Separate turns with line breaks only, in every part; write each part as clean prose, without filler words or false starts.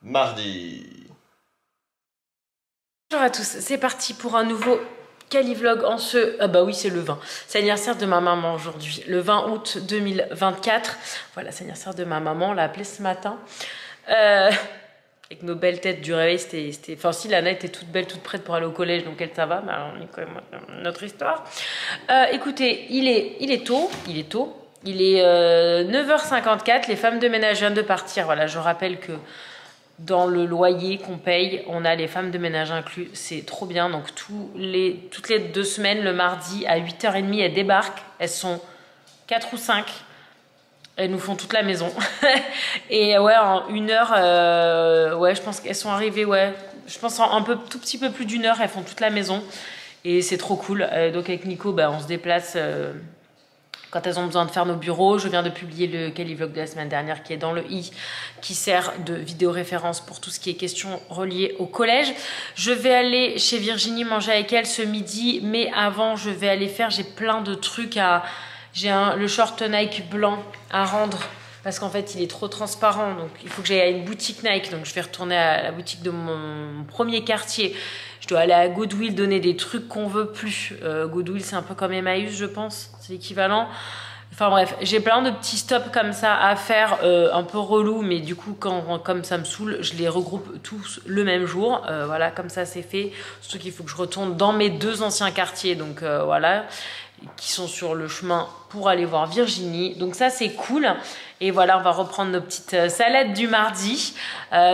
mardi.
Bonjour à tous, c'est parti pour un nouveau Calivlog en ce... Ah bah oui, c'est le 20. C'est l'anniversaire de ma maman aujourd'hui, le 20 août 2024. Voilà, c'est l'anniversaire de ma maman, on l'a appelée ce matin. Avec nos belles têtes du réveil, c'était... Enfin si, Lana était toute belle, toute prête pour aller au collège, donc elle, ça va, mais alors, on est quand même notre histoire. Écoutez, il est tôt. Il est 9h54, les femmes de ménage viennent de partir. Voilà, je rappelle que dans le loyer qu'on paye, on a les femmes de ménage inclus, c'est trop bien. Donc toutes les 2 semaines, le mardi à 8h30, elles débarquent. Elles sont 4 ou 5. Elles nous font toute la maison. Et ouais, en 1 heure, ouais, je pense qu'elles sont arrivées, ouais. Je pense en tout petit peu plus d'1 heure, elles font toute la maison. Et c'est trop cool. Donc avec Nico, bah, on se déplace... quand elles ont besoin de faire nos bureaux. Je viens de publier le Calivlog de la semaine dernière qui est dans le i, qui sert de vidéo référence pour tout ce qui est questions reliées au collège. Je vais aller chez Virginie manger avec elle ce midi, mais avant je vais aller faire, j'ai plein de trucs à... J'ai le short Nike blanc à rendre parce qu'en fait il est trop transparent, donc il faut que j'aille à une boutique Nike, donc je vais retourner à la boutique de mon premier quartier. Je dois aller à Goodwill donner des trucs qu'on veut plus. Goodwill, c'est un peu comme Emmaüs, je pense. C'est l'équivalent. Enfin bref, j'ai plein de petits stops comme ça à faire, un peu relou, mais du coup, comme ça me saoule, je les regroupe tous le même jour. Voilà, comme ça, c'est fait. Surtout qu'il faut que je retourne dans mes 2 anciens quartiers, donc voilà, qui sont sur le chemin pour aller voir Virginie. Donc ça, c'est cool. Et voilà, on va reprendre nos petites salades du mardi.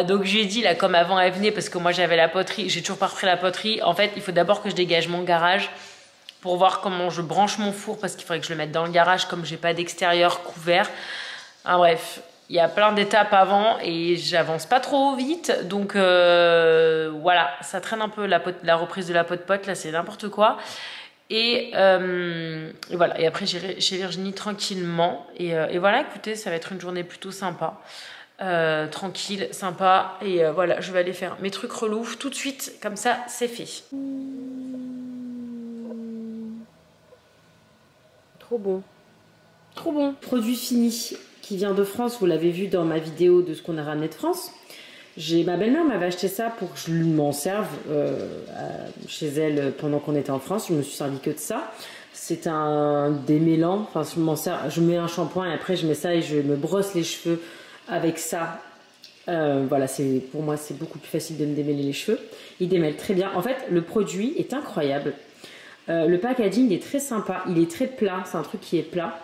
Donc j'ai dit, là, comme avant elle venait, parce que moi j'avais la poterie, j'ai toujours pas repris la poterie. En fait, il faut d'abord que je dégage mon garage pour voir comment je branche mon four, parce qu'il faudrait que je le mette dans le garage, comme j'ai pas d'extérieur couvert. Enfin, bref, il y a plein d'étapes avant et j'avance pas trop vite. Donc voilà, ça traîne un peu la reprise de la pote-pote, là c'est n'importe quoi. Et voilà, et après j'irai chez Virginie tranquillement. Et voilà, écoutez, ça va être une journée plutôt sympa. Tranquille, sympa. Et voilà, je vais aller faire mes trucs relous tout de suite, comme ça c'est fait. Trop bon. Trop bon. Produit fini qui vient de France, vous l'avez vu dans ma vidéo de ce qu'on a ramené de France. Ma belle-mère m'avait acheté ça pour que je m'en serve chez elle pendant qu'on était en France. Je me suis servi que de ça. C'est un démêlant. Enfin, je mets un shampoing et après je mets ça et je me brosse les cheveux avec ça. Voilà, pour moi c'est beaucoup plus facile de me démêler les cheveux. Il démêle très bien. En fait, le produit est incroyable. Le packaging est très sympa. Il est très plat. C'est un truc qui est plat.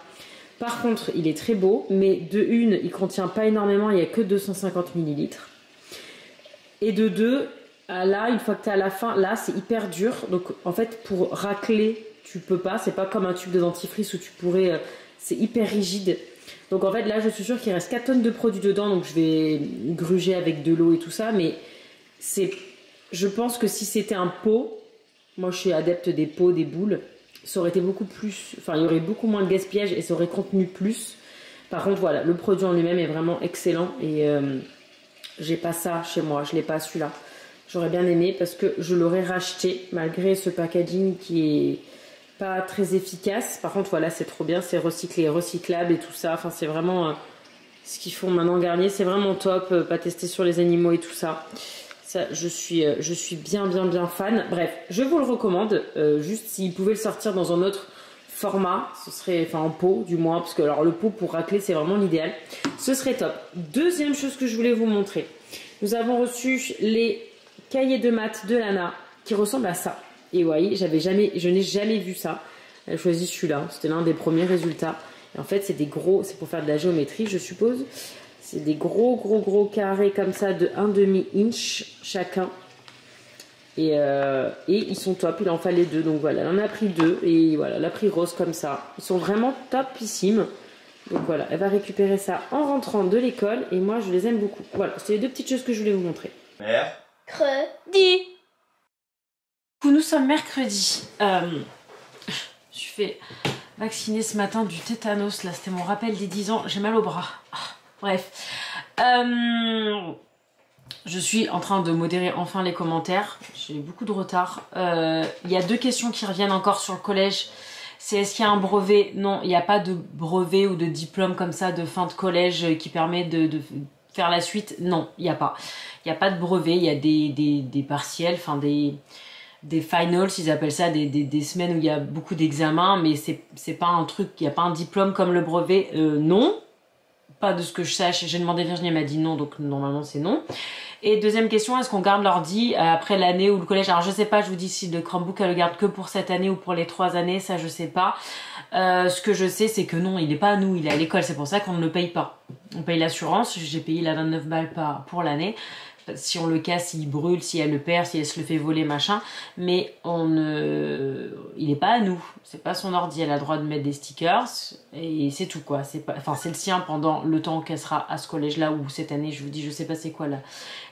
Par contre, il est très beau, mais de une, il contient pas énormément. Il n'y a que 250 ml. Et de 2, là, une fois que tu es à la fin, là, c'est hyper dur. Donc, en fait, pour racler, tu peux pas. C'est pas comme un tube de dentifrice où tu pourrais... c'est hyper rigide. Donc, en fait, là, je suis sûre qu'il reste 4 tonnes de produits dedans. Donc, je vais gruger avec de l'eau et tout ça. Mais je pense que si c'était un pot, moi, je suis adepte des pots, des boules, ça aurait été beaucoup plus... Enfin, il y aurait beaucoup moins de gaspillage et ça aurait contenu plus. Par contre, voilà, le produit en lui-même est vraiment excellent. Et... j'ai pas ça chez moi, je l'ai pas celui-là. J'aurais bien aimé parce que je l'aurais racheté malgré ce packaging qui est pas très efficace. Par contre voilà, c'est trop bien, c'est recyclé, recyclable et tout ça. Enfin c'est vraiment ce qu'ils font maintenant Garnier, c'est vraiment top. Pas testé sur les animaux et tout ça. Ça je suis bien fan. Bref, je vous le recommande. Juste s'ils pouvaient le sortir dans un autre format, ce serait, enfin en pot du moins, parce que alors le pot pour racler c'est vraiment l'idéal, ce serait top. Deuxième chose que je voulais vous montrer, nous avons reçu les cahiers de maths de Lana qui ressemblent à ça. Et vous voyez, je n'ai jamais vu ça. Elle a choisi celui-là, c'était l'un des premiers résultats. Et en fait c'est des gros, c'est pour faire de la géométrie je suppose. C'est des gros carrés comme ça de 1/2 inch chacun. Et ils sont top, il en fallait 2, donc voilà, elle en a pris 2 et voilà, elle a pris rose comme ça. Ils sont vraiment topissimes. Donc voilà, elle va récupérer ça en rentrant de l'école et moi je les aime beaucoup. Voilà, c'était les 2 petites choses que je voulais vous montrer. Mercredi. Nous sommes mercredi. Je suis fait vacciner ce matin du tétanos, là c'était mon rappel des 10 ans, j'ai mal au bras. Bref. Je suis en train de modérer enfin les commentaires. J'ai eu beaucoup de retard. Il y a 2 questions qui reviennent encore sur le collège. C'est est-ce qu'il y a un brevet? Non, il n'y a pas de brevet ou de diplôme comme ça de fin de collège qui permet faire la suite, non, il n'y a pas. Il n'y a pas de brevet, il y a des partiels, enfin des finals, ils appellent ça, des semaines où il y a beaucoup d'examens, mais c'est pas un truc, il n'y a pas un diplôme comme le brevet, non. Pas de ce que je sache, j'ai demandé, Virginie, elle m'a dit non, donc normalement c'est non. Et deuxième question, est-ce qu'on garde l'ordi après l'année ou le collège? Alors je sais pas, je vous dis si le Chromebook elle le garde que pour cette année ou pour les 3 années, ça je sais pas. Ce que je sais, c'est que non, il est pas à nous, il est à l'école, c'est pour ça qu'on ne le paye pas. On paye l'assurance, j'ai payé la 29 balles pour l'année. Si on le casse, il brûle, si elle le perd, si elle se le fait voler, machin. Mais il est pas à nous. C'est pas son ordi. Elle a le droit de mettre des stickers et c'est tout quoi. C'est le sien pendant le temps qu'elle sera à ce collège-là ou cette année. Je vous dis, je sais pas c'est quoi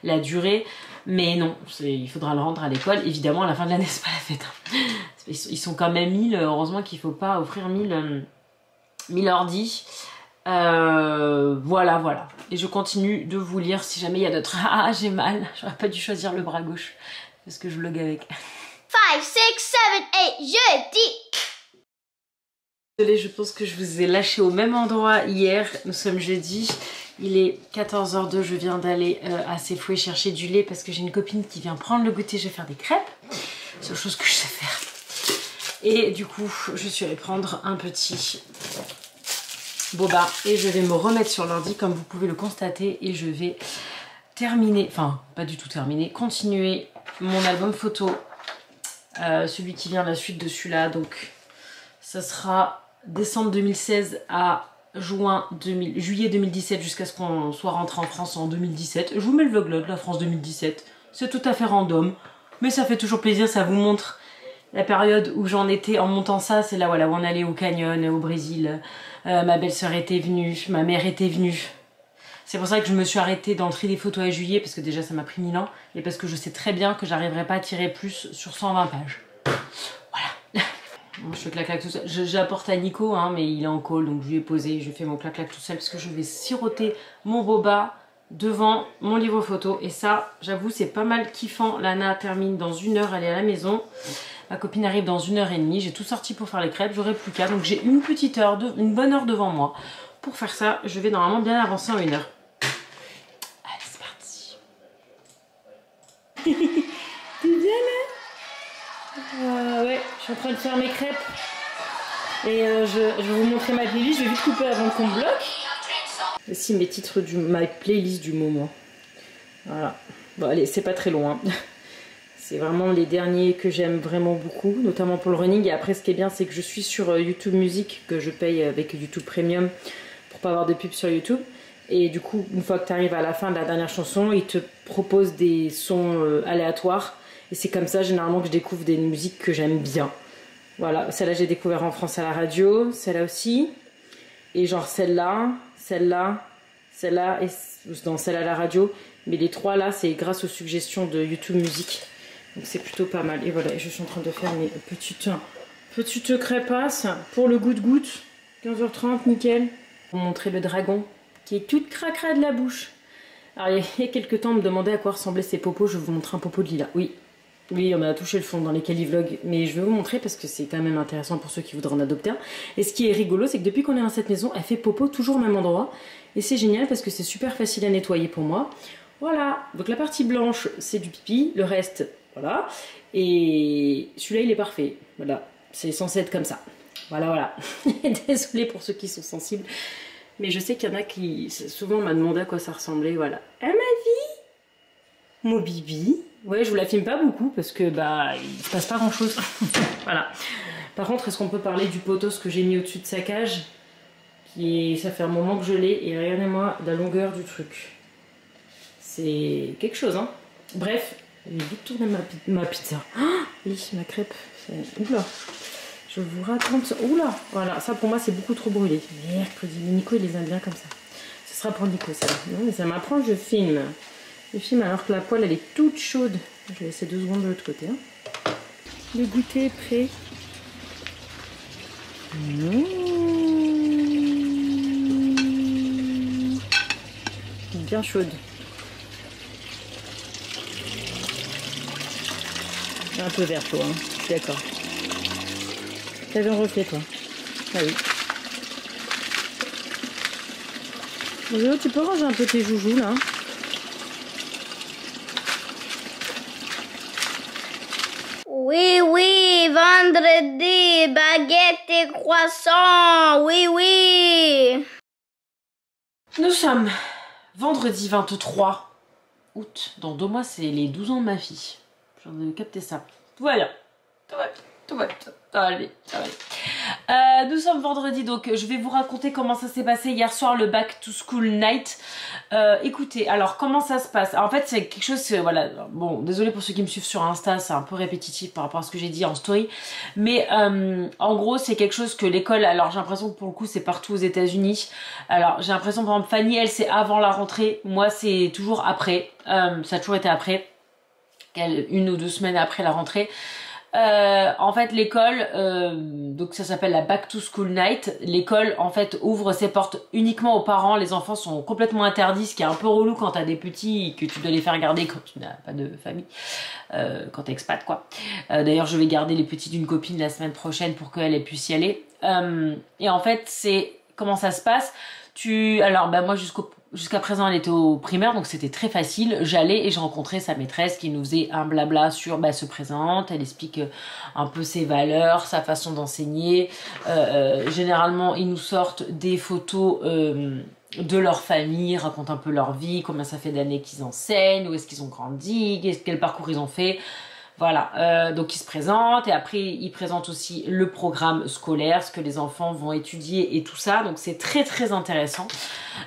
la durée. Mais non, il faudra le rendre à l'école. Évidemment, à la fin de l'année, c'est pas la fête. Ils sont quand même 1000. Heureusement qu'il faut pas offrir 1000 ordis. Voilà. Et je continue de vous lire si jamais il y a d'autres. Ah, j'ai mal. J'aurais pas dû choisir le bras gauche. Parce que je vlog avec.
5, 6, 7, 8, jeudi.
Désolée, je pense que je vous ai lâché au même endroit hier. Nous sommes jeudi. Il est 14h02. Je viens d'aller à Safeway chercher du lait parce que j'ai une copine qui vient prendre le goûter. Je vais faire des crêpes. C'est autre chose que je sais faire. Et du coup, je suis allée prendre un petit boba et je vais me remettre sur l'ordi comme vous pouvez le constater et je vais terminer, enfin pas du tout terminer, continuer mon album photo, celui qui vient la suite de celui-là, donc ça sera décembre 2016 à juillet 2017 jusqu'à ce qu'on soit rentré en France en 2017. Je vous mets le vlog de la France 2017, c'est tout à fait random mais ça fait toujours plaisir, ça vous montre la période où j'en étais en montant ça. C'est là voilà, où on allait au canyon, au Brésil. Ma belle-sœur était venue, ma mère était venue. C'est pour ça que je me suis arrêtée dans le tri des photos à juillet, parce que déjà ça m'a pris 1000 ans, et parce que je sais très bien que j'arriverai pas à tirer plus sur 120 pages. Voilà. Bon, je fais clac-clac tout seul. J'apporte à Nico, hein, mais il est en call, donc je lui ai posé, je fais mon clac-clac tout seul, parce que je vais siroter mon boba devant mon livre photo. Et ça, j'avoue, c'est pas mal kiffant. Lana termine dans 1 heure, elle est à la maison. Ma copine arrive dans 1h30, j'ai tout sorti pour faire les crêpes, j'aurai plus qu'à. Donc j'ai une bonne heure devant moi. Pour faire ça, je vais normalement bien avancer en 1 heure. Allez, c'est parti. T'es bien là? Ouais, je suis en train de faire mes crêpes. Et je vais vous montrer ma playlist, je vais vite couper avant qu'on me bloque. Voici mes titres de ma playlist du moment. Voilà. Bon allez, c'est pas très long, hein. C'est vraiment les derniers que j'aime vraiment beaucoup, notamment pour le running. Et après, ce qui est bien, c'est que je suis sur YouTube Music, que je paye avec YouTube Premium pour pas avoir de pub sur YouTube. Et du coup, une fois que tu arrives à la fin de la dernière chanson, ils te proposent des sons aléatoires. Et c'est comme ça, généralement, que je découvre des musiques que j'aime bien. Voilà, celle-là, j'ai découvert en France à la radio, celle-là aussi. Et genre celle-là, celle-là, celle-là, et dans celle à la radio. Mais les 3 là, c'est grâce aux suggestions de YouTube Music. Donc c'est plutôt pas mal. Et voilà, je suis en train de faire mes petites crêpasses pour le goutte-goutte. 15h30, nickel. Pour montrer le dragon qui est toute cracra de la bouche. Alors il y a quelques temps, on me demandait à quoi ressemblaient ces popos. Je vais vous montrer un popo de lilas. Oui, on a touché le fond dans les Calivlogs. Mais je vais vous montrer parce que c'est quand même intéressant pour ceux qui voudraient en adopter un. Et ce qui est rigolo, c'est que depuis qu'on est dans cette maison, elle fait popo toujours au même endroit. Et c'est génial parce que c'est super facile à nettoyer pour moi. Voilà, donc la partie blanche, c'est du pipi. Le reste... Voilà, et celui-là il est parfait, voilà, c'est censé être comme ça, voilà. Désolée pour ceux qui sont sensibles, mais je sais qu'il y en a qui, souvent on m'a demandé à quoi ça ressemblait, voilà. Ah ma vie, mon bibi, ouais je vous la filme pas beaucoup parce que bah il se passe pas grand chose, voilà. Par contre, est-ce qu'on peut parler du potos que j'ai mis au-dessus de sa cage, ça fait un moment que je l'ai, et regardez-moi la longueur du truc, c'est quelque chose hein, bref. J'ai vite tourné ma pizza. Oh, oui, ma crêpe. Oula. Je vous raconte. Oula. Voilà, ça pour moi c'est beaucoup trop brûlé. Mercredi. Nico il les aime bien comme ça. Ce sera pour Nico ça. Non mais ça m'apprend, je filme. Je filme alors que la poêle elle est toute chaude. Je vais laisser 2 secondes de l'autre côté. Hein. Le goûter est prêt. Bien chaude. Un peu vert toi, hein. Je suis d'accord. T'avais un reflet toi. Ah oui. Léo, tu peux ranger un peu tes joujoux là?
Oui, oui, vendredi, baguette et croissant. Oui, oui.
Nous sommes vendredi 23 août. Dans 2 mois, c'est les 12 ans de ma fille. J'en ai capté ça. Tout va bien. Tout va bien. Tout va bien. Ça va aller. Ça va aller. Nous sommes vendredi, donc je vais vous raconter comment ça s'est passé hier soir, le back to school night. Écoutez, alors comment ça se passe? En fait, c'est quelque chose, voilà, bon, désolé pour ceux qui me suivent sur Insta, c'est un peu répétitif par rapport à ce que j'ai dit en story, mais en gros, c'est quelque chose que l'école, alors j'ai l'impression que pour le coup, c'est partout aux États-Unis. Alors j'ai l'impression, par exemple, Fanny, elle, c'est avant la rentrée, moi, c'est toujours après, ça a toujours été après, 1 ou 2 semaines après la rentrée. En fait l'école, donc ça s'appelle la Back to School Night. L'école en fait ouvre ses portes uniquement aux parents. Les enfants sont complètement interdits, ce qui est un peu relou quand t'as des petits que tu dois les faire garder quand tu n'as pas de famille, quand t'es expat quoi. D'ailleurs je vais garder les petits d'une copine la semaine prochaine pour qu'elle puisse y aller. Et en fait c'est comment ça se passe. Alors bah moi jusqu'à présent elle était au primaire donc c'était très facile, j'allais et je rencontrais sa maîtresse qui nous faisait un blabla sur se présente, elle explique un peu ses valeurs, sa façon d'enseigner, généralement ils nous sortent des photos de leur famille, racontent un peu leur vie, combien ça fait d'années qu'ils enseignent, où est-ce qu'ils ont grandi, quel parcours ils ont fait. Voilà, donc ils se présentent et après ils présentent aussi le programme scolaire, ce que les enfants vont étudier et tout ça, donc c'est très très intéressant.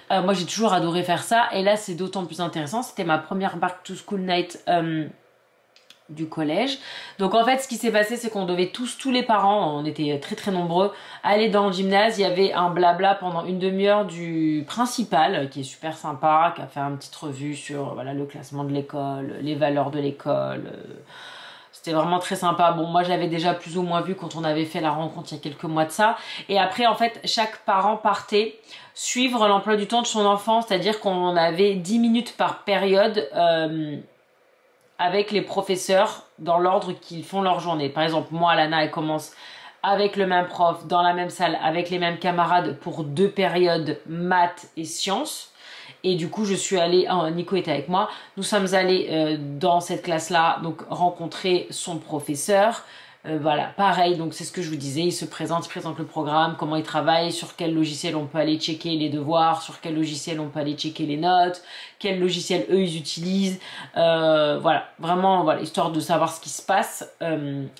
Moi j'ai toujours adoré faire ça et là c'est d'autant plus intéressant, c'était ma première back to school night du collège. Donc en fait ce qui s'est passé c'est qu'on devait tous les parents, on était très très nombreux, aller dans le gymnase. Il y avait un blabla pendant 1/2 heure du principal qui est super sympa, qui a fait une petite revue sur voilà, le classement de l'école, les valeurs de l'école. C'était vraiment très sympa. Bon, moi j'avais déjà plus ou moins vu quand on avait fait la rencontre il y a quelques mois de ça. Et après en fait chaque parent partait suivre l'emploi du temps de son enfant, c'est-à-dire qu'on avait 10 minutes par période avec les professeurs dans l'ordre qu'ils font leur journée. Par exemple, moi, Lana, elle commence avec le même prof, dans la même salle, avec les mêmes camarades pour 2 périodes maths et sciences. Et du coup, je suis allée, Nico était avec moi, nous sommes allés dans cette classe-là, donc rencontrer son professeur. Voilà, pareil, donc c'est ce que je vous disais, il présente le programme, comment il travaille, sur quel logiciel on peut aller checker les devoirs, sur quel logiciel on peut aller checker les notes, quel logiciel eux ils utilisent, voilà, vraiment, voilà, histoire de savoir ce qui se passe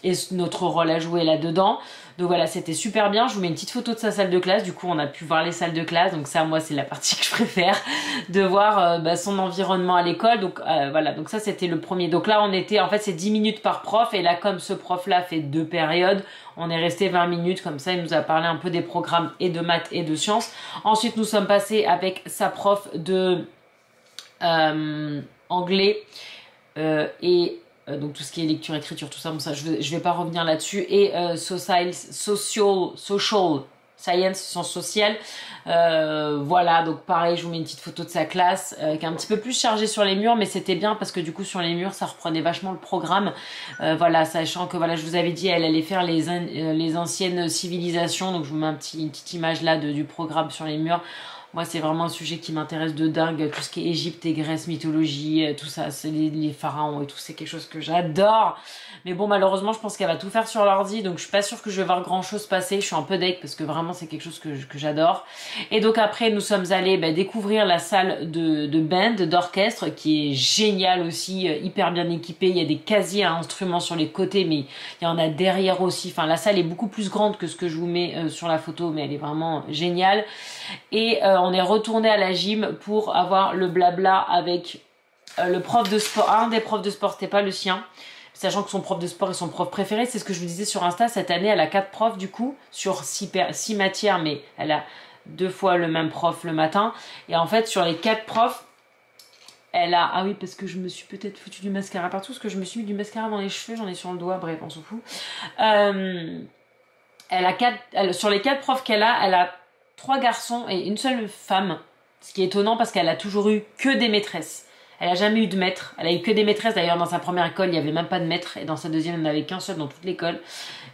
et notre rôle à jouer là-dedans. Donc voilà, c'était super bien. Je vous mets une petite photo de sa salle de classe. Du coup, on a pu voir les salles de classe. Donc ça, moi, c'est la partie que je préfère, de voir son environnement à l'école. Donc voilà, donc ça, c'était le premier. Donc là, on était, en fait, c'est 10 minutes par prof. Et là, comme ce prof-là fait 2 périodes, on est resté 20 minutes. Comme ça, il nous a parlé un peu des programmes et de maths et de sciences. Ensuite, nous sommes passés avec sa prof de anglais donc tout ce qui est lecture, écriture, tout ça, bon ça je vais pas revenir là-dessus, et social science, sciences sociales, voilà, donc pareil, je vous mets une petite photo de sa classe qui est un petit peu plus chargée sur les murs, mais c'était bien parce que du coup sur les murs ça reprenait vachement le programme, voilà, sachant que voilà, je vous avais dit elle allait faire les anciennes civilisations, donc je vous mets une petite image là du programme sur les murs. Moi, c'est vraiment un sujet qui m'intéresse de dingue, tout ce qui est Égypte et Grèce, mythologie, tout ça, c'est les pharaons et tout, c'est quelque chose que j'adore. Mais bon, malheureusement, je pense qu'elle va tout faire sur l'ordi, donc je suis pas sûre que je vais voir grand chose passer. Je suis un peu deg parce que vraiment, c'est quelque chose que j'adore. Et donc après, nous sommes allés découvrir la salle de band, d'orchestre, qui est géniale aussi, hyper bien équipée. Il y a des casiers à instruments sur les côtés, mais il y en a derrière aussi. Enfin, la salle est beaucoup plus grande que ce que je vous mets sur la photo, mais elle est vraiment géniale. Et on est retourné à la gym pour avoir le blabla avec le prof de sport. Un des profs de sport, c'était pas le sien, sachant que son prof de sport est son prof préféré. C'est ce que je vous disais sur Insta. Cette année, elle a 4 profs du coup, sur 6 matières, mais elle a 2 fois le même prof le matin. Et en fait, sur les 4 profs, elle a... Ah oui, parce que je me suis peut-être foutu du mascara partout, parce que je me suis mis du mascara dans les cheveux, j'en ai sur le doigt, bref, on s'en fout. Sur les 4 profs qu'elle a, elle a 3 garçons et une seule femme, ce qui est étonnant parce qu'elle a toujours eu que des maîtresses. Elle a jamais eu de maître, elle a eu que des maîtresses. D'ailleurs dans sa première école il n'y avait même pas de maître et dans sa deuxième il n'y en avait qu'un seul dans toute l'école.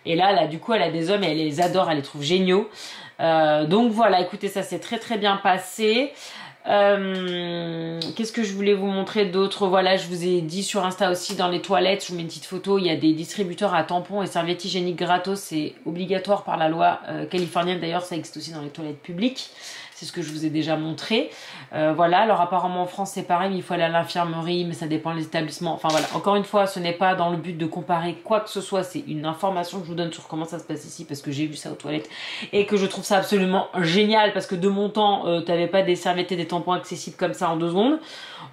Et là du coup elle a des hommes et elle les adore, elle les trouve géniaux. Donc voilà, écoutez, ça s'est très très bien passé. Qu'est-ce que je voulais vous montrer d'autre? Voilà, je vous ai dit sur Insta aussi, dans les toilettes, je vous mets une petite photo, il y a des distributeurs à tampons et serviettes hygiéniques gratos, c'est obligatoire par la loi californienne, d'ailleurs ça existe aussi dans les toilettes publiques. C'est ce que je vous ai déjà montré. Voilà, alors apparemment en France c'est pareil, mais il faut aller à l'infirmerie, mais ça dépend des établissements. Enfin voilà, encore une fois, ce n'est pas dans le but de comparer quoi que ce soit, c'est une information que je vous donne sur comment ça se passe ici, parce que j'ai vu ça aux toilettes, et que je trouve ça absolument génial, parce que de mon temps, t'avais pas des serviettes et des tampons accessibles comme ça en 2 secondes.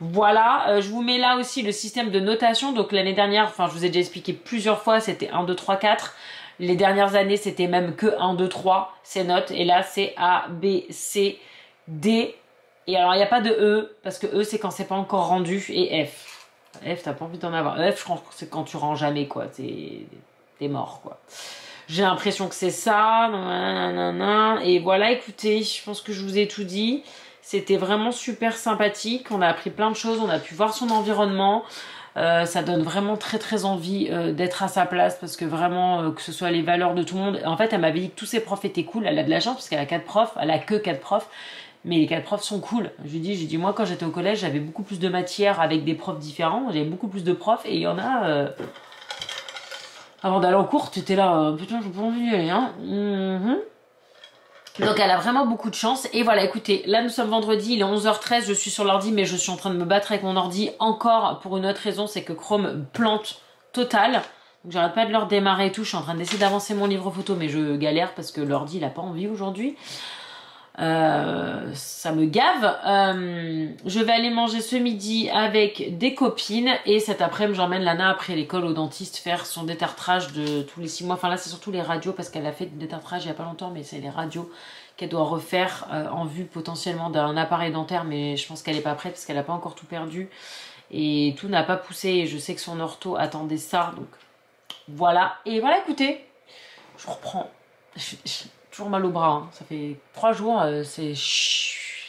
Voilà, je vous mets là aussi le système de notation. Donc l'année dernière, enfin je vous ai déjà expliqué plusieurs fois, c'était 1, 2, 3, 4. Les dernières années, c'était même que 1, 2, 3, ces notes. Et là, c'est A, B, C, D. Et alors, il n'y a pas de E, parce que E, c'est quand c'est pas encore rendu. Et F. F, t'as pas envie d'en avoir. F, je crois que c'est quand tu rends jamais, quoi. T'es mort, quoi. J'ai l'impression que c'est ça. Nanana. Et voilà, écoutez, je pense que je vous ai tout dit. C'était vraiment super sympathique. On a appris plein de choses. On a pu voir son environnement. Ça donne vraiment très très envie d'être à sa place, parce que vraiment que ce soit les valeurs de tout le monde. En fait, elle m'avait dit que tous ses profs étaient cool. Elle a de la chance parce qu'elle a 4 profs, elle a que 4 profs, mais les 4 profs sont cool. J'ai dit moi quand j'étais au collège, j'avais beaucoup plus de matières avec des profs différents, j'avais beaucoup plus de profs, et il y en a avant d'aller en cours, tu étais là putain, j'ai pas envie d'y aller, hein. Donc elle a vraiment beaucoup de chance. Et voilà, écoutez, là nous sommes vendredi, il est 11h13, je suis sur l'ordi, mais je suis en train de me battre avec mon ordi encore pour une autre raison, c'est que Chrome plante total. Donc j'arrête pas de le redémarrer et tout, je suis en train d'essayer d'avancer mon livre photo, mais je galère parce que l'ordi il a pas envie aujourd'hui. Ça me gave. Je vais aller manger ce midi avec des copines, et cet après-midi j'emmène Lana après l'école au dentiste faire son détartrage de tous les 6 mois. Enfin là c'est surtout les radios, parce qu'elle a fait du détartrage il y a pas longtemps, mais c'est les radios qu'elle doit refaire en vue potentiellement d'un appareil dentaire, mais je pense qu'elle est pas prête parce qu'elle a pas encore tout perdu et tout n'a pas poussé, et je sais que son ortho attendait ça, donc voilà. Et voilà, écoutez, je reprends. Toujours mal au bras, hein. Ça fait 3 jours, c'est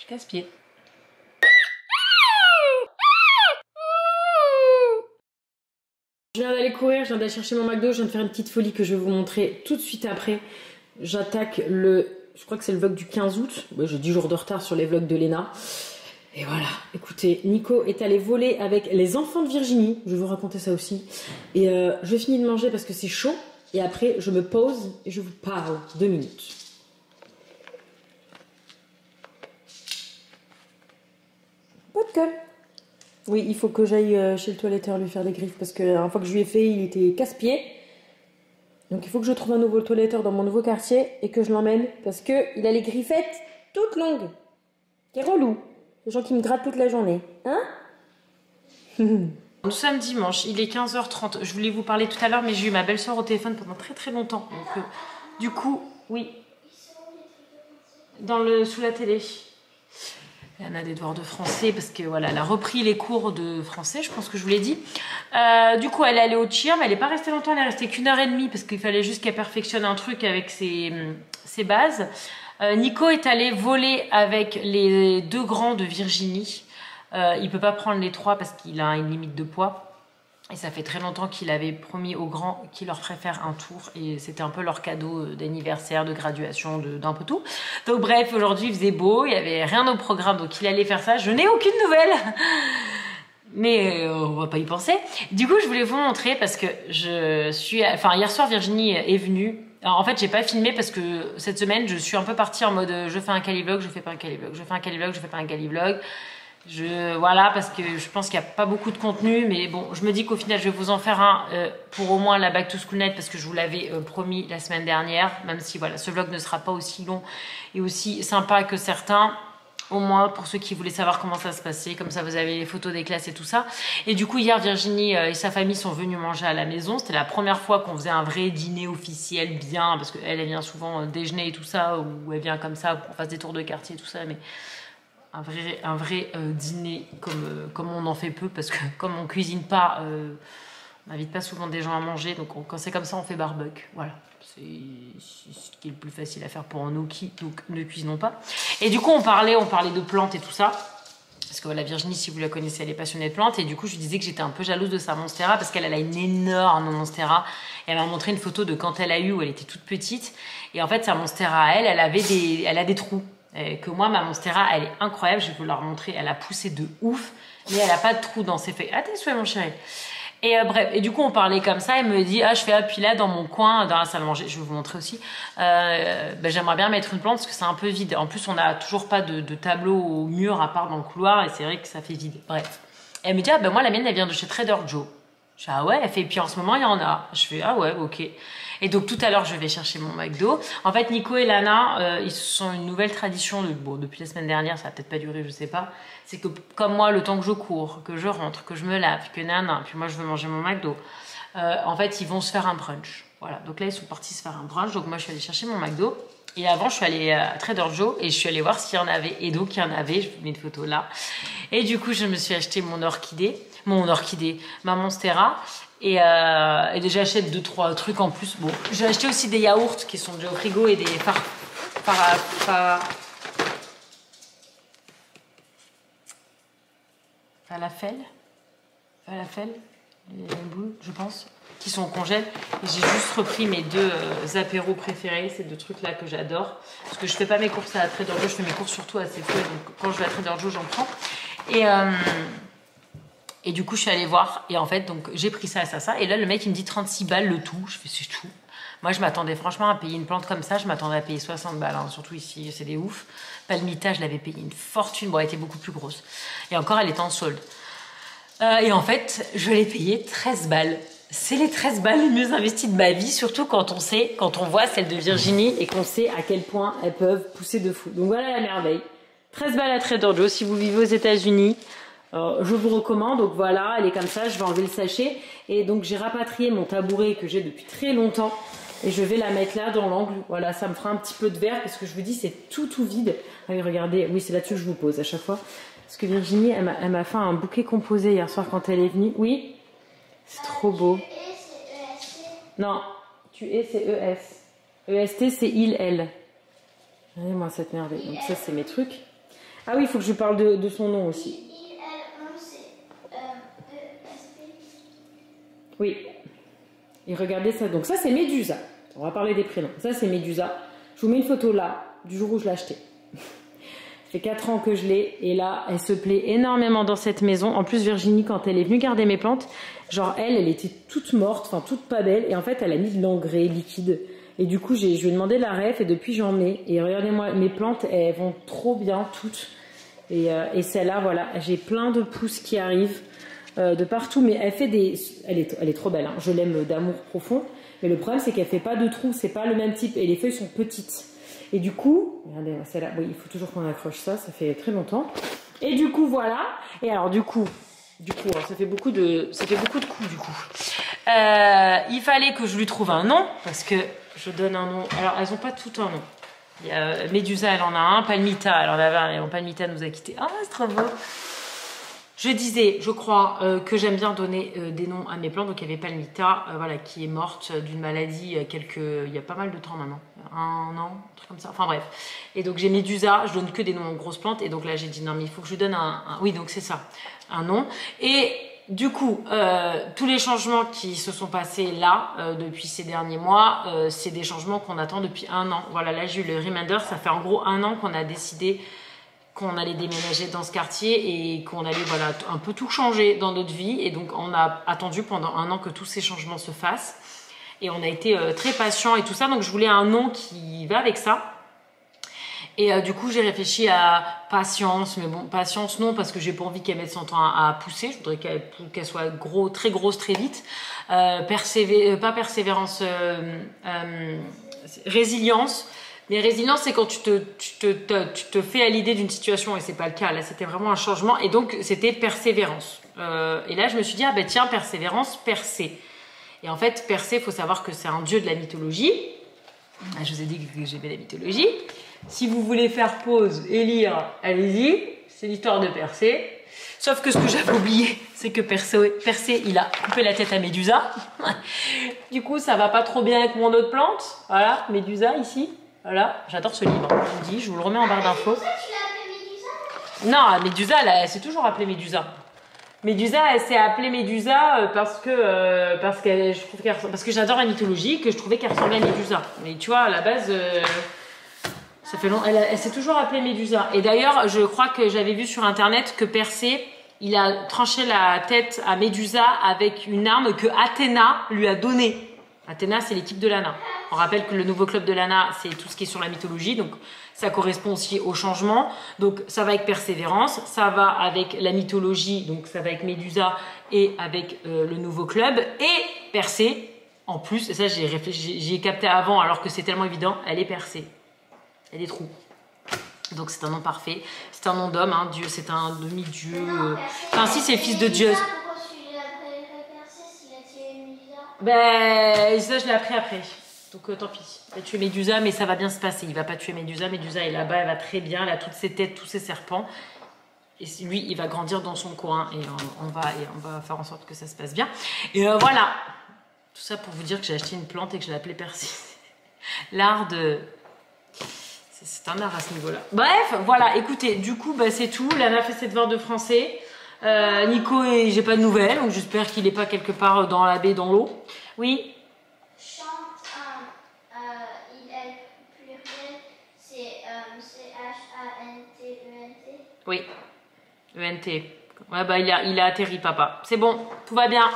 casse-pied. Je viens d'aller courir, je viens d'aller chercher mon McDo, je viens de faire une petite folie que je vais vous montrer tout de suite après. J'attaque je crois que c'est le vlog du 15 août. Ouais, j'ai 10 jours de retard sur les vlogs de Léna. Et voilà, écoutez, Nico est allé voler avec les enfants de Virginie. Je vais vous raconter ça aussi. Et je finis de manger parce que c'est chaud. Et après, je me pose et je vous parle 2 minutes. Pas de colle. Oui, il faut que j'aille chez le toiletteur lui faire des griffes, parce que la dernière fois que je lui ai fait, il était casse-pied. Donc il faut que je trouve un nouveau toiletteur dans mon nouveau quartier et que je l'emmène, parce que il a les griffettes toutes longues. C'est relou. Les gens qui me grattent toute la journée. Hein? Nous sommes dimanche, il est 15h30. Je voulais vous parler tout à l'heure, mais j'ai eu ma belle-sœur au téléphone pendant très très longtemps. Donc du coup, oui. Sous la télé. Elle a des devoirs de français parce que voilà, elle a repris les cours de français, je pense que je vous l'ai dit. Du coup, elle est allée au cheer, mais elle n'est pas restée longtemps, elle est restée qu'1h30 parce qu'il fallait juste qu'elle perfectionne un truc avec ses bases. Nico est allé voler avec les 2 grands de Virginie. Il peut pas prendre les 3 parce qu'il a une limite de poids. Et ça fait très longtemps qu'il avait promis aux grands qu'il leur ferait faire un tour. Et c'était un peu leur cadeau d'anniversaire, de graduation, d'un peu tout. Donc bref, aujourd'hui il faisait beau, il n'y avait rien au programme, donc il allait faire ça. Je n'ai aucune nouvelle. Mais on va pas y penser. Du coup, je voulais vous montrer parce que hier soir, Virginie est venue. Alors, en fait, j'ai pas filmé parce que cette semaine, je suis un peu partie en mode je fais un calivlog, je fais pas un calivlog, je fais un calivlog, je fais pas un calivlog. Voilà, parce que je pense qu'il n'y a pas beaucoup de contenu, mais bon, je me dis qu'au final, je vais vous en faire un pour au moins la Back to School Night, parce que je vous l'avais promis la semaine dernière, même si voilà, ce vlog ne sera pas aussi long et aussi sympa que certains, au moins pour ceux qui voulaient savoir comment ça se passait, comme ça vous avez les photos des classes et tout ça. Et du coup, hier, Virginie et sa famille sont venus manger à la maison. C'était la première fois qu'on faisait un vrai dîner officiel bien, parce qu'elle vient souvent déjeuner et tout ça, ou elle vient comme ça pour qu'on fasse des tours de quartier et tout ça, mais un vrai dîner comme on en fait peu, parce que comme on cuisine pas, on n'invite pas souvent des gens à manger, donc quand c'est comme ça on fait barbecue, voilà, c'est ce qui est le plus facile à faire pour nous qui donc ne cuisinons pas. Et du coup on parlait de plantes et tout ça, parce que voilà, Virginie, si vous la connaissez, elle est passionnée de plantes, et du coup je lui disais que j'étais un peu jalouse de sa monstera, parce qu'elle a une énorme monstera, et elle m'a montré une photo de quand elle a eu, où elle était toute petite, et en fait sa monstera elle a des trous. que moi, ma Monstera, elle est incroyable. Je vais vous la remontrer. Elle a poussé de ouf, mais elle a pas de trou dans ses feuilles. Attention, mon chéri. Et bref, et du coup on parlait comme ça, elle me dit je fais puis là dans mon coin, dans la salle à manger, je vais vous montrer aussi, j'aimerais bien mettre une plante parce que c'est un peu vide. En plus on n'a toujours pas de tableau au mur à part dans le couloir et c'est vrai que ça fait vide. Bref, elle me dit moi la mienne elle vient de chez Trader Joe. Je fais ouais, elle fait puis en ce moment il y en a. Je fais ouais, ok. Et donc tout à l'heure je vais chercher mon McDo. En fait Nico et Lana ils se sont une nouvelle tradition depuis la semaine dernière, ça a peut-être pas duré, je sais pas. C'est que comme moi le temps que je cours, que je rentre, que je me lave, que nana, puis moi je veux manger mon McDo. En fait ils vont se faire un brunch. Voilà, donc là ils sont partis se faire un brunch. Donc moi je suis allée chercher mon McDo. Et avant je suis allée à Trader Joe et je suis allée voir s'il y en avait. Et donc il y en avait, je vous mets une photo là. Et du coup je me suis acheté ma Monstera. Et j'achète 2-3 trucs en plus. Bon, j'ai acheté aussi des yaourts qui sont déjà au frigo et des falafel, les boules, je pense, qui sont au congèle. Et j'ai juste repris mes 2 apéros préférés, ces 2 trucs là que j'adore. Parce que je fais pas mes courses à Trader Joe, je fais mes courses surtout à Sephora. Donc quand je vais à Trader Joe, j'en prends. Et du coup, je suis allée voir. Et en fait, donc j'ai pris ça. Et là, le mec, il me dit 36 balles le tout. Je fais, c'est tout. Moi, je m'attendais franchement à payer une plante comme ça. Je m'attendais à payer 60 balles. Hein. Surtout ici, c'est des ouf. Palmita, je l'avais payé une fortune. Bon, elle était beaucoup plus grosse. Et encore, elle était en solde. Et en fait, je l'ai payé 13 balles. C'est les 13 balles les mieux investies de ma vie. Surtout quand on voit celle de Virginie et qu'on sait à quel point elles peuvent pousser de fou. Donc voilà la merveille. 13 balles à Trader Joe. Si vous vivez aux États-Unis, je vous recommande. Donc voilà, elle est comme ça, je vais enlever le sachet. Et donc j'ai rapatrié mon tabouret que j'ai depuis très longtemps. Et je vais la mettre là dans l'angle. Voilà, ça me fera un petit peu de verre parce que je vous dis c'est tout vide. Ah oui, regardez, oui c'est là-dessus que je vous pose à chaque fois. Parce que Virginie, elle m'a fait un bouquet composé hier soir quand elle est venue. Oui, c'est trop beau. Non, tu es, c'est ES. EST, c'est il, elle. Regardez-moi cette merveille. Donc ça, c'est mes trucs. Ah oui, il faut que je parle de son nom aussi. Oui. Et regardez ça. Donc ça, c'est Médusa. On va parler des prénoms. Ça, c'est Médusa. Je vous mets une photo là, du jour où je l'ai achetée. Ça fait 4 ans que je l'ai. Et là, elle se plaît énormément dans cette maison. En plus, Virginie, quand elle est venue garder mes plantes, genre elle était toute morte, enfin toute pas belle. Et en fait, elle a mis de l'engrais liquide. Et du coup, je lui ai demandé la ref et depuis, j'en mets. Et regardez-moi, mes plantes, elles vont trop bien, toutes. Et celle-là, voilà, j'ai plein de pousses qui arrivent. De partout, mais elle fait elle est trop belle, hein. Je l'aime d'amour profond, mais le problème c'est qu'elle fait pas de trous, c'est pas le même type et les feuilles sont petites. Et du coup, regardez, celle-là, oui, il faut toujours qu'on accroche ça, ça fait très longtemps. Et du coup, voilà. Et alors du coup, alors, ça fait beaucoup de coups du coup. Il fallait que je lui trouve un nom parce que je donne un nom. Alors elles ont pas toutes un nom. Il y a Médusa, elle en a un. Palmita, elle en avait un. Et Palmita nous a quittés. Ah, c'est trop beau. Je disais, je crois, que j'aime bien donner des noms à mes plantes. Donc, il y avait Palmita, voilà, qui est morte d'une maladie il y a pas mal de temps maintenant. 1 an, un truc comme ça. Enfin, bref. Et donc, j'ai Médusa, je donne que des noms aux grosses plantes. Et donc, là, j'ai dit, non, mais il faut que je lui donne oui, donc c'est ça, un nom. Et du coup, tous les changements qui se sont passés là, depuis ces derniers mois, c'est des changements qu'on attend depuis 1 an. Voilà, là, j'ai eu le reminder. Ça fait en gros 1 an qu'on a décidé qu'on allait déménager dans ce quartier et qu'on allait voilà, un peu tout changer dans notre vie. Et donc, on a attendu pendant 1 an que tous ces changements se fassent. Et on a été très patient et tout ça. Donc, je voulais un nom qui va avec ça. Et du coup, j'ai réfléchi à Patience. Mais bon, Patience, non, parce que j'ai pas envie qu'elle mette son temps à pousser. Je voudrais qu'elle soit très grosse, très vite. Pas Persévérance, Résilience. Mais résilience, c'est quand tu te fais à l'idée d'une situation et c'est pas le cas. Là, c'était vraiment un changement et donc c'était persévérance. Et là, je me suis dit, ah ben tiens, persévérance, Persée. Et en fait, Persée, il faut savoir que c'est un dieu de la mythologie. Ah, je vous ai dit que j'aimais la mythologie. Si vous voulez faire pause et lire, allez-y. C'est l'histoire de Persée. Sauf que ce que j'avais oublié, c'est que Persée, il a coupé la tête à Médusa. Du coup, ça va pas trop bien avec mon autre plante. Voilà, Médusa ici. Voilà, j'adore ce livre, je vous dis, je vous le remets en barre d'infos.
Tu l'as appelée Médusa?
Non, Médusa, elle s'est toujours appelée Médusa. Médusa, elle s'est appelée Médusa parce que j'adore la mythologie, que je trouvais qu'elle ressemblait à Médusa. Mais tu vois, à la base, Ça fait long. Elle s'est toujours appelée Médusa. Et d'ailleurs, je crois que j'avais vu sur internet que Persée, il a tranché la tête à Médusa avec une arme que Athéna lui a donnée. Athéna, c'est l'équipe de Lana. On rappelle que le nouveau club de Lana, c'est tout ce qui est sur la mythologie, donc ça correspond aussi au changement. Donc ça va avec Persévérance, ça va avec la mythologie, donc ça va avec Médusa et avec le nouveau club. Et Persée, en plus, et ça j'ai capté avant alors que c'est tellement évident, elle est Persée. Elle est trou. Donc c'est un nom parfait. C'est un nom d'homme, hein, Dieu, c'est un demi-dieu. Enfin si, c'est le fils de Dieu. Ben, ça je l'ai appris après. Donc tant pis. Il va tuer Médusa, mais ça va bien se passer. Il va pas tuer Médusa. Médusa est là-bas, elle va très bien. Elle a toutes ses têtes, tous ses serpents. Et lui, il va grandir dans son coin. Et on va faire en sorte que ça se passe bien. Et voilà. Tout ça pour vous dire que j'ai acheté une plante et que je l'ai appelée Persée. L'art de... C'est un art à ce niveau-là. Bref, voilà. Écoutez, du coup, bah, c'est tout. Lana fait ses devoirs de français. Nico, j'ai pas de nouvelles, donc j'espère qu'il est pas quelque part dans la baie, dans l'eau. Oui.
Chante il est pluriel, c'est C-H-A-N-T-E-N-T.
Oui, E-N-T. Ouais, bah il a atterri, papa. C'est bon, tout va bien.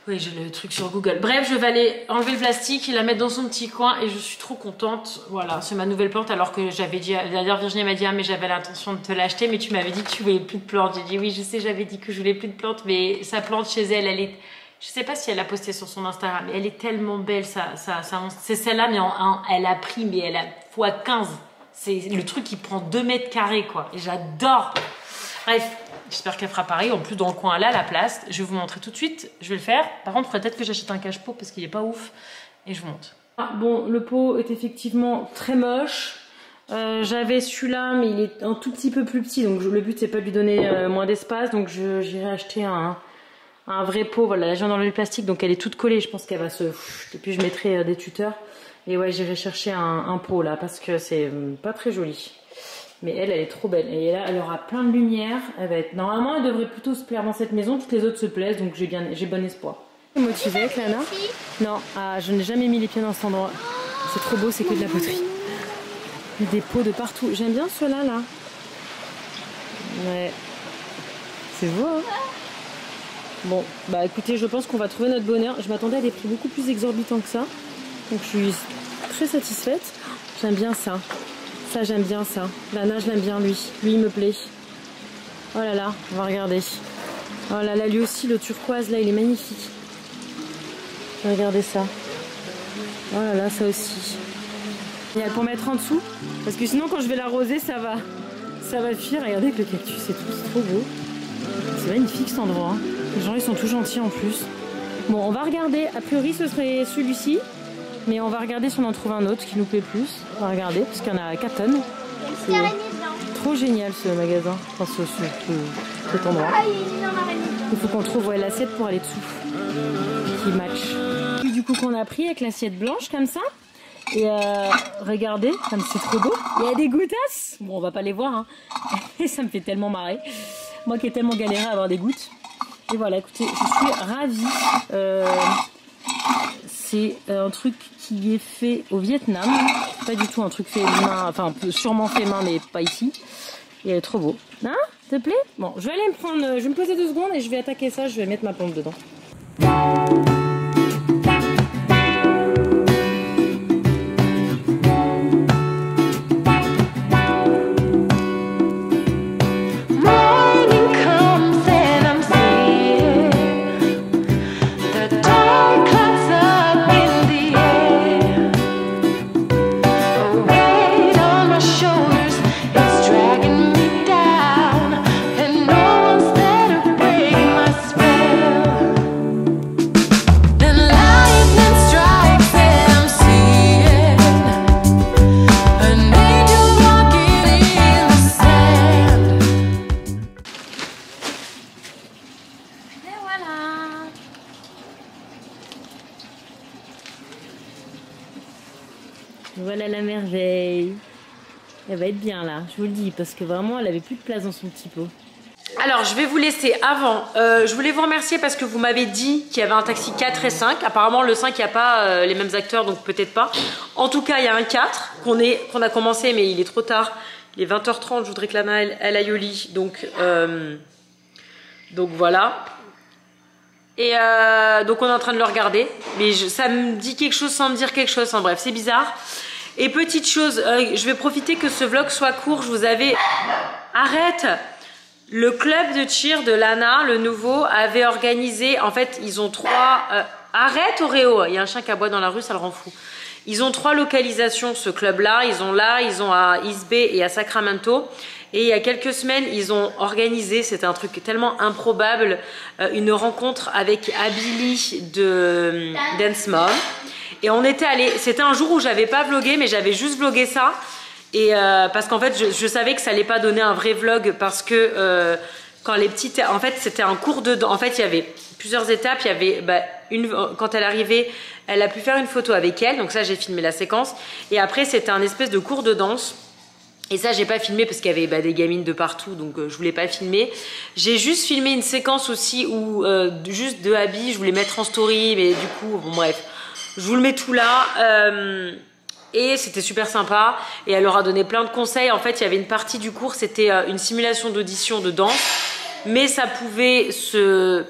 Oui, j'ai le truc sur Google. Bref, je vais aller enlever le plastique et la mettre dans son petit coin et je suis trop contente. Voilà, c'est ma nouvelle plante alors que j'avais dit... D'ailleurs, Virginie m'a dit, ah, mais j'avais l'intention de te l'acheter, mais tu m'avais dit que tu voulais plus de plantes. J'ai dit, oui, je sais, j'avais dit que je voulais plus de plantes, mais sa plante chez elle, elle est... Je sais pas si elle a posté sur son Instagram, mais elle est tellement belle, c'est celle-là, mais elle a pris, mais elle a x15. C'est le truc qui prend 2 mètres carrés, quoi. Et j'adore. Bref. J'espère qu'elle fera pareil. En plus, dans le coin, là, la place. Je vais vous montrer tout de suite. Je vais le faire. Par contre, peut-être que j'achète un cache-pot parce qu'il est pas ouf. Et je vous montre. Ah, bon, le pot est effectivement très moche. J'avais celui-là, mais il est un tout petit peu plus petit. Donc, le but, c'est pas de lui donner moins d'espace. Donc, j'irai acheter un vrai pot. Voilà, là, j'ai dans le plastique. Donc, elle est toute collée. Je pense qu'elle va se... Et puis, je mettrai des tuteurs. Et ouais, j'irai chercher un pot, là, parce que c'est pas très joli. Mais elle est trop belle. Et là, elle aura plein de lumière. Elle va être... Normalement, elle devrait plutôt se plaire dans cette maison. Toutes les autres se plaisent, donc j'ai bon espoir. Motivée avec Lana? Non, je n'ai jamais mis les pieds dans cet endroit. C'est trop beau, c'est que de la poterie. Il y a des pots de partout. J'aime bien ceux-là, là. Ouais. C'est beau, hein? Bon, bah écoutez, je pense qu'on va trouver notre bonheur. Je m'attendais à des prix beaucoup plus exorbitants que ça. Donc je suis très satisfaite. J'aime bien ça. Ça, j'aime bien ça. Lana, je l'aime bien, lui. Lui, il me plaît. Oh là là, on va regarder. Oh là là, lui aussi, le turquoise, là, il est magnifique. Regardez ça. Oh là là, ça aussi. Génial, pour mettre en dessous. Parce que sinon, quand je vais l'arroser, ça va fuir. Regardez que le cactus, c'est trop beau. C'est magnifique, cet endroit. Hein. Les gens, ils sont tout gentils, en plus. Bon, on va regarder. A priori, ce serait celui-ci. Mais on va regarder si on en trouve un autre qui nous plaît plus. On va regarder, parce qu'il y en a 4 tonnes.
Il y a une araignée dedans.
Trop génial ce magasin, enfin cet endroit.
Ah, il y a une énorme araignée dedans.
Il faut qu'on trouve l'assiette pour aller dessous. Qui match. Puis du coup qu'on a pris avec l'assiette blanche comme ça. Et regardez, comme c'est trop beau. Il y a des gouttes. Bon, on va pas les voir. Hein. Et ça me fait tellement marrer. Moi qui ai tellement galéré à avoir des gouttes. Et voilà, écoutez, je suis ravie. C'est un truc qui est fait au Vietnam. Pas du tout un truc fait main, enfin sûrement fait main, mais pas ici. Et elle est trop beau. Hein? Te plaît? Bon, je vais aller je vais me poser 2 secondes et je vais attaquer ça, je vais mettre ma plante dedans. Voilà la merveille. Elle va être bien là, je vous le dis, parce que vraiment elle avait plus de place dans son petit pot. Alors, je vais vous laisser avant. Je voulais vous remercier parce que vous m'avez dit qu'il y avait un taxi 4 et 5. Apparemment, le 5, il n'y a pas les mêmes acteurs, donc peut-être pas. En tout cas, il y a un 4 qu'on a commencé, mais il est trop tard. Il est 20h30, je voudrais que Lana, elle aille au lit. Donc voilà. Et donc, on est en train de le regarder. Mais ça me dit quelque chose sans me dire quelque chose. Enfin, bref, c'est bizarre. Et petite chose, je vais profiter que ce vlog soit court. Je vous avais... Arrête! Le club de cheer de Lana, le nouveau, avait organisé... En fait, ils ont 3... Arrête, Oreo! Il y a un chien qui aboie dans la rue, ça le rend fou. Ils ont 3 localisations, ce club-là. Ils ont à East Bay et à Sacramento. Et il y a quelques semaines, ils ont organisé, c'était un truc tellement improbable, une rencontre avec Abili de Dance Mom. Et on était allés... C'était un jour où j'avais pas vlogué, mais j'avais juste vlogué ça. Et parce qu'en fait je savais que ça allait pas donner un vrai vlog parce que quand les petites, en fait c'était un cours de danse. En fait il y avait plusieurs étapes. Il y avait quand elle arrivait, elle a pu faire une photo avec elle, donc ça j'ai filmé la séquence. Et après c'était un espèce de cours de danse. Et ça j'ai pas filmé parce qu'il y avait des gamines de partout, donc je voulais pas filmer. J'ai juste filmé une séquence aussi où juste de Abby, je voulais mettre en story, mais du coup bon bref, je vous le mets tout là. Et c'était super sympa et elle leur a donné plein de conseils. En fait, il y avait une partie du cours, c'était une simulation d'audition de danse, mais ça pouvait se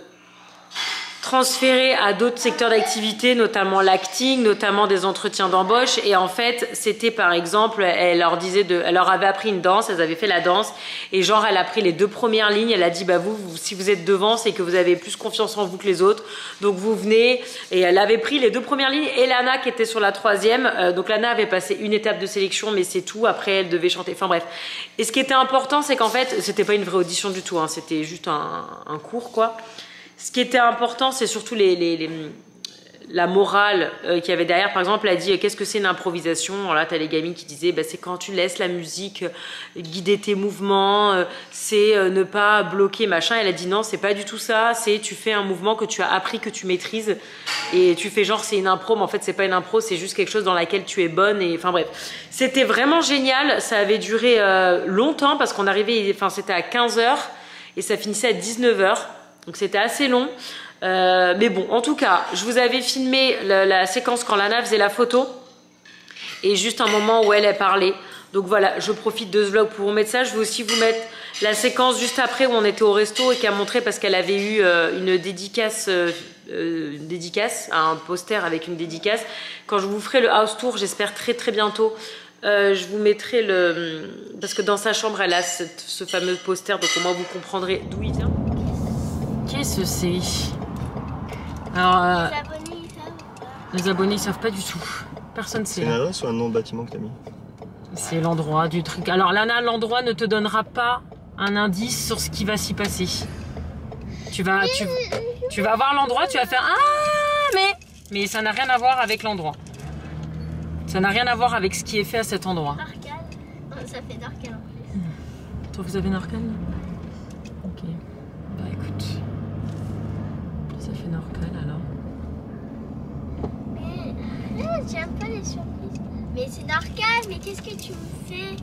transférer à d'autres secteurs d'activité, notamment l'acting, notamment des entretiens d'embauche. Et en fait, c'était par exemple, elle leur avait appris une danse, elles avaient fait la danse et genre elle a pris les 2 premières lignes, elle a dit bah vous si vous êtes devant, c'est que vous avez plus confiance en vous que les autres, donc vous venez. Et elle avait pris les 2 premières lignes et Lana qui était sur la 3e, donc Lana avait passé une étape de sélection, mais c'est tout. Après elle devait chanter, enfin bref. Et ce qui était important, c'est qu'en fait c'était pas une vraie audition du tout, hein. C'était juste un cours quoi. Ce qui était important, c'est surtout la morale qu'il y avait derrière. Par exemple, elle a dit qu'est-ce que c'est une improvisation. Alors là, tu as les gamines qui disaient c'est quand tu laisses la musique guider tes mouvements, c'est ne pas bloquer machin. Elle a dit non, c'est pas du tout ça. C'est tu fais un mouvement que tu as appris, que tu maîtrises et tu fais genre c'est une impro, mais en fait c'est pas une impro, c'est juste quelque chose dans laquelle tu es bonne. Et enfin bref, c'était vraiment génial. Ça avait duré longtemps parce qu'on arrivait, enfin c'était à 15h et ça finissait à 19h. Donc c'était assez long, mais bon, en tout cas, je vous avais filmé la séquence quand Lana faisait la photo et juste un moment où elle parlait. Donc voilà, je profite de ce vlog pour vous mettre ça. Je vais aussi vous mettre la séquence juste après où on était au resto et qui a montré parce qu'elle avait eu une dédicace, un poster avec une dédicace. Quand je vous ferai le house tour, j'espère très très bientôt. Je vous mettrai parce que dans sa chambre, elle a ce fameux poster, donc au moins vous comprendrez d'où il vient. Qu'est-ce que c'est? Alors, les abonnés ils savent pas du tout. Personne sait.
C'est une adresse ou un nom de bâtiment que t'as mis?
C'est l'endroit du truc. Alors Lana, l'endroit ne te donnera pas un indice sur ce qui va s'y passer. Tu vas voir l'endroit, tu vas faire mais ça n'a rien à voir avec l'endroit. Ça n'a rien à voir avec ce qui est fait à cet endroit.
Narcan. Ça fait Narcan en plus.
Toi vous avez Narcan? Ok. Bah écoute. Ça fait Narcan alors.
Mais j'aime pas les surprises. Mais c'est Narcan, mais qu'est-ce que tu me fais?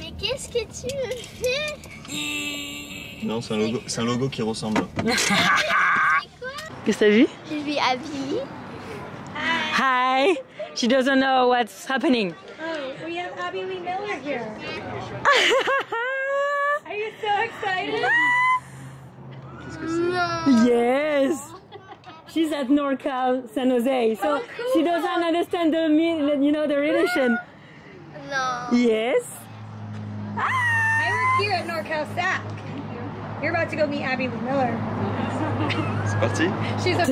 Mais qu'est-ce que tu me fais?
Non, c'est un logo qui ressemble.
C'est quoi?
Qu'est-ce que t'as vu?
Je vais habiller.
Hi! She doesn't know what's happening.
Oh, we have Abby Lee Miller here. Are you so excited?
Qu'est-ce que c'est?
Yes! She's at NorCal San Jose, so she doesn't understand the relation.
No.
Yes.
I work here at NorCal SAC. You're about to go meet Abby Lee Miller.
C'est parti.
She's a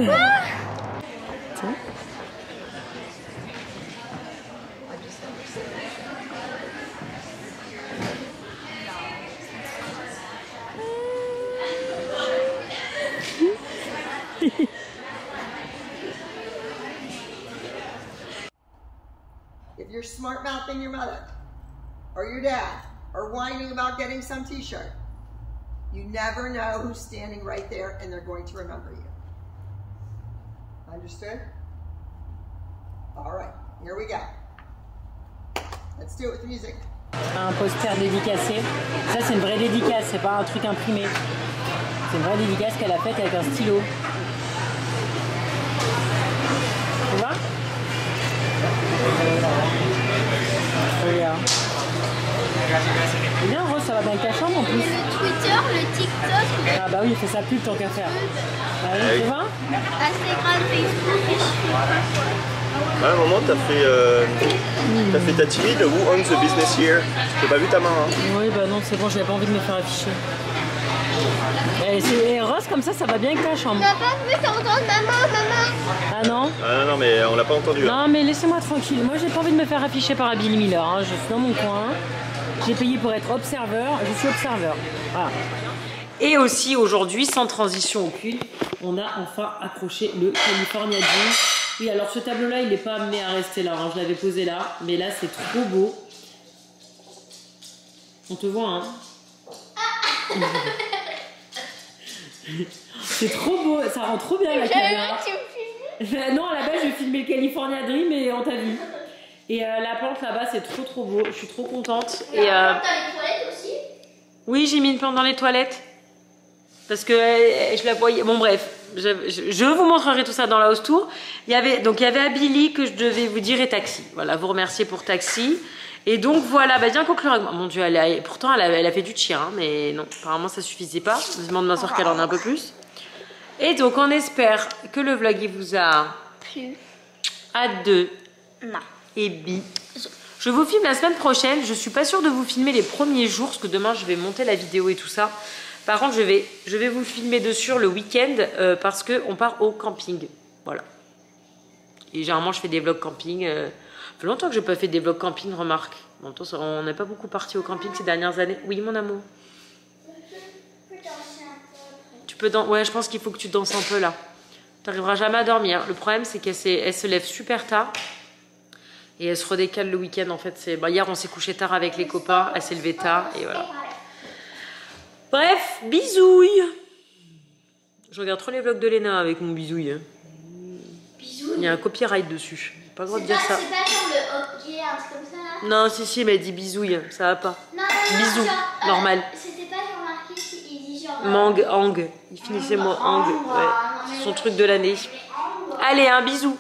If you're smart mouthing your mother or your dad or whining about getting some t-shirt, you never know who's standing right there and they're going to remember you. Understood? All right, here we go. Let's do it with music.
Un poster dédicacé. Ça, c'est une vraie dédicace, c'est pas un truc imprimé. C'est une vraie dédicace qu'elle a faite avec un stylo. Tu vois? Regarde. C'est bien, Rose, ça va bien avec ta chambre en plus.
Le Twitter, le TikTok,
Ah bah oui, il fait sa pub tant qu'à faire. Ah oui, tu vois?
Instagram, Facebook et
À un moment, t'as fait ta timide. Who owns the business here? J'ai pas vu ta main. Hein.
Oui, bah non, c'est bon, j'avais pas envie de me faire afficher. Et Rose, comme ça va bien avec ta chambre.
Papa, je veux t'entendre, maman.
Ah non?
Ah non, mais on l'a pas entendu. Hein.
Non, mais laissez-moi tranquille. Moi, j'ai pas envie de me faire afficher par Billy Miller. Hein. Je suis dans mon coin. J'ai payé pour être observeur. Je suis observeur. Voilà. Et aussi, aujourd'hui, sans transition aucune, on a enfin accroché le California Dream. Oui, alors ce tableau-là, il n'est pas amené à rester là. Hein. Je l'avais posé là. Mais là, c'est trop beau. On te voit, hein? C'est trop beau. Ça rend trop bien la caméra. Non, à la base, je filmais le California Dream et on t'a vu. Et la plante là-bas, c'est trop beau. Je suis trop contente. Et
dans les toilettes aussi?
oui, j'ai mis une plante dans les toilettes. Parce que je la voyais. Bon, bref. Je vous montrerai tout ça dans la house tour. Il y avait Abili que je devais vous dire et Taxi. Voilà, vous remercier pour Taxi. Et donc voilà, bah bien conclure avec moi. Mon Dieu, pourtant elle a fait du cheer, hein, mais non, apparemment ça suffisait pas. Je demande à ma soeur qu'elle en ait un peu plus. Et donc on espère que le vlog il vous a
Plus.
à deux.
Non.
Et bi. Je vous filme la semaine prochaine. Je suis pas sûre de vous filmer les premiers jours parce que demain je vais monter la vidéo et tout ça. Par contre, je vais vous filmer dessus le week-end parce que on part au camping. Voilà. Et généralement je fais des vlogs camping. Ça fait longtemps que je n'ai pas fait des vlogs camping, remarque. En même temps, on n'est pas beaucoup parti au camping ces dernières années. Oui, mon amour. Tu peux danser. Ouais, je pense qu'il faut que tu danses un peu là. Tu n'arriveras jamais à dormir. Le problème, c'est qu'elle se lève super tard. Et elle se redécale le week-end. En fait, hier, on s'est couché tard avec les copains. Elle s'est levée tard. Et voilà. Bref, bisouille. Je regarde trop les vlogs de Léna avec mon bisouille.
Bisous.
Il y a un copyright dessus. Pas le droit de dire ça.
C'est pas genre le hockey, un truc comme ça là?
Non, si, mais elle dit bisouille, ça va pas.
Non,
Bisous,
genre,
normal.
C'était pas genre marqué, il dit genre.
Mang, hang. Il finissait mot hang. Ouais. C'est son truc de l'année. Allez, un bisou.